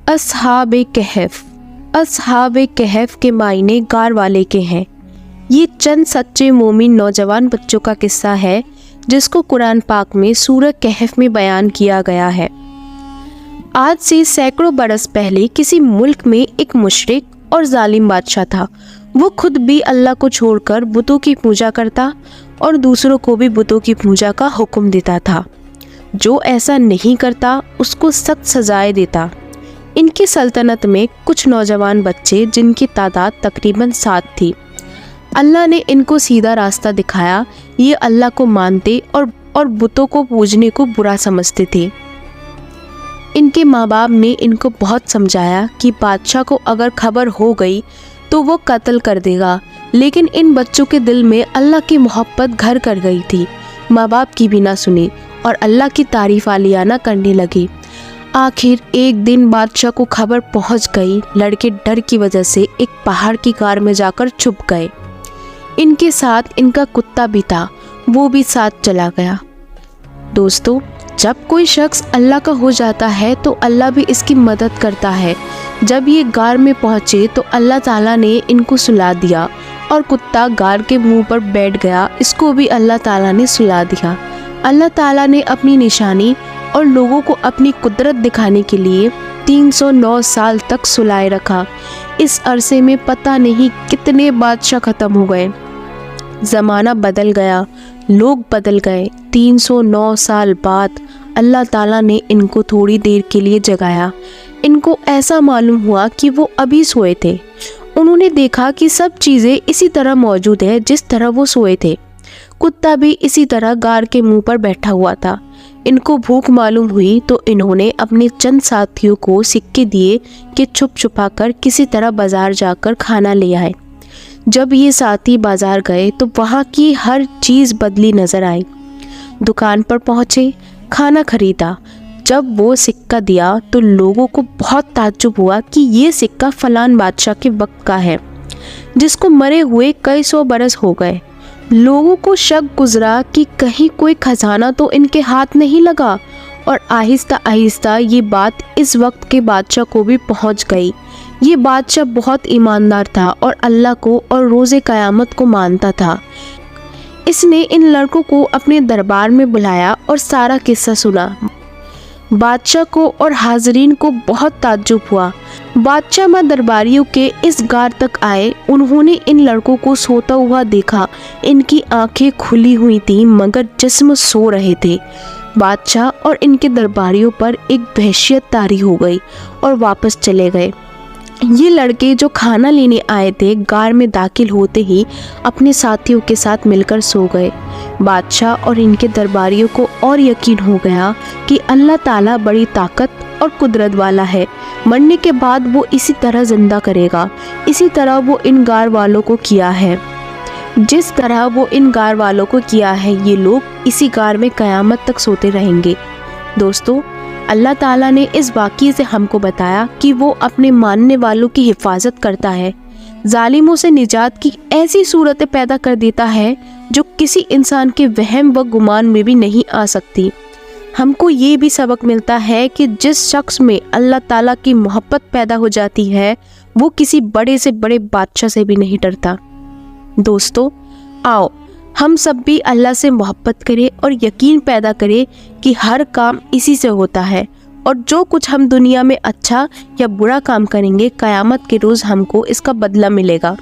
असहाब कहफ। असहाब कहफ के मायने गार वाले के हैं। ये चंद सच्चे मोमिन नौजवान बच्चों का किस्सा है जिसको कुरान पाक में सूरह कहफ में बयान किया गया है। आज से सैकड़ों बरस पहले किसी मुल्क में एक मुशरिक और जालिम बादशाह था। वो खुद भी अल्लाह को छोड़कर बुतों की पूजा करता और दूसरों को भी बुतों की पूजा का हुक्म देता था। जो ऐसा नहीं करता उसको सख्त सजाएं देता। इनकी सल्तनत में कुछ नौजवान बच्चे जिनकी तादाद तकरीबन 7 थी। अल्लाह ने इनको सीधा रास्ता दिखाया। ये अल्लाह को मानते और बुतों को पूजने को बुरा समझते थे। इनके माँ बाप ने इनको बहुत समझाया कि बादशाह को अगर खबर हो गई तो वो कत्ल कर देगा, लेकिन इन बच्चों के दिल में अल्लाह की मोहब्बत घर कर गई थी। माँ बाप की भी ना सुनी और अल्लाह की तारीफ आलियाना करने लगी। आखिर एक दिन बादशाह को खबर पहुंच गई। लड़के डर की वजह से एक पहाड़ की गार में जाकर छुप गए। इनके साथ इनका कुत्ता भी था, वो भी साथ चला गया। दोस्तों, जब कोई शख्स अल्लाह का हो जाता है तो अल्लाह भी इसकी मदद करता है। जब ये गार में पहुँचे तो अल्लाह ताला ने इनको सुला दिया और कुत्ता गार के मुंह पर बैठ गया। इसको भी अल्लाह ताला ने सुला दिया। अल्लाह ताला ने अपनी निशानी और लोगों को अपनी कुदरत दिखाने के लिए 309 साल तक सुलाए रखा। इस अरसे में पता नहीं कितने बादशाह ख़त्म हो गए। ज़माना बदल गया, लोग बदल गए। 309 साल बाद अल्लाह ताला ने इनको थोड़ी देर के लिए जगाया। इनको ऐसा मालूम हुआ कि वो अभी सोए थे। उन्होंने देखा कि सब चीज़ें इसी तरह मौजूद है जिस तरह वो सोए थे। कुत्ता भी इसी तरह गार के मुंह पर बैठा हुआ था। इनको भूख मालूम हुई तो इन्होंने अपने चंद साथियों को सिक्के दिए कि छुप छुपा कर किसी तरह बाजार जाकर खाना ले आए। जब ये साथी बाजार गए तो वहाँ की हर चीज़ बदली नज़र आई। दुकान पर पहुँचे, खाना खरीदा। जब वो सिक्का दिया तो लोगों को बहुत ताज्जुब हुआ कि ये सिक्का फलान बादशाह के वक्त का है जिसको मरे हुए कई 100 बरस हो गए। लोगों को शक गुजरा कि कहीं कोई खजाना तो इनके हाथ नहीं लगा, और आहिस्ता आहिस्ता ये बात इस वक्त के बादशाह को भी पहुंच गई। ये बादशाह बहुत ईमानदार था और अल्लाह को और रोज़े क़यामत को मानता था। इसने इन लड़कों को अपने दरबार में बुलाया और सारा किस्सा सुना। बादशाह को और हाज़रीन को बहुत ताज्जुब हुआ। बादशाह माँ दरबारियों के इस गार तक आए। उन्होंने इन लड़कों को सोता हुआ देखा। इनकी आंखें खुली हुई थीं मगर जिस्म सो रहे थे। बादशाह और इनके दरबारियों पर एक वहशियत तारी हो गई और वापस चले गए। ये लड़के जो खाना लेने आए थे गार में दाखिल होते ही अपने साथियों के साथ मिलकर सो गए। बादशाह और इनके दरबारियों को और यकीन हो गया कि अल्लाह ताला बड़ी ताकत और कुदरत वाला है। मरने के बाद वो इसी तरह जिंदा करेगा। इसी तरह वो इन गार वालों को किया है। जिस तरह वो इन गार वालों को किया है, ये लोग इसी गार में क़यामत तक सोते रहेंगे। दोस्तों, अल्लाह ताला ने इस वाक़ये से हमको बताया कि वो अपने मानने वालों की हिफाजत करता है। जालिमों से निजात की ऐसी सूरतें पैदा कर देता है जो किसी इंसान के वहम व गुमान में भी नहीं आ सकती। हमको ये भी सबक मिलता है कि जिस शख्स में अल्लाह ताला की मोहब्बत पैदा हो जाती है वो किसी बड़े से बड़े बादशाह से भी नहीं डरता। दोस्तों, आओ हम सब भी अल्लाह से मोहब्बत करें और यकीन पैदा करें कि हर काम इसी से होता है, और जो कुछ हम दुनिया में अच्छा या बुरा काम करेंगे क़यामत के रोज़ हमको इसका बदला मिलेगा।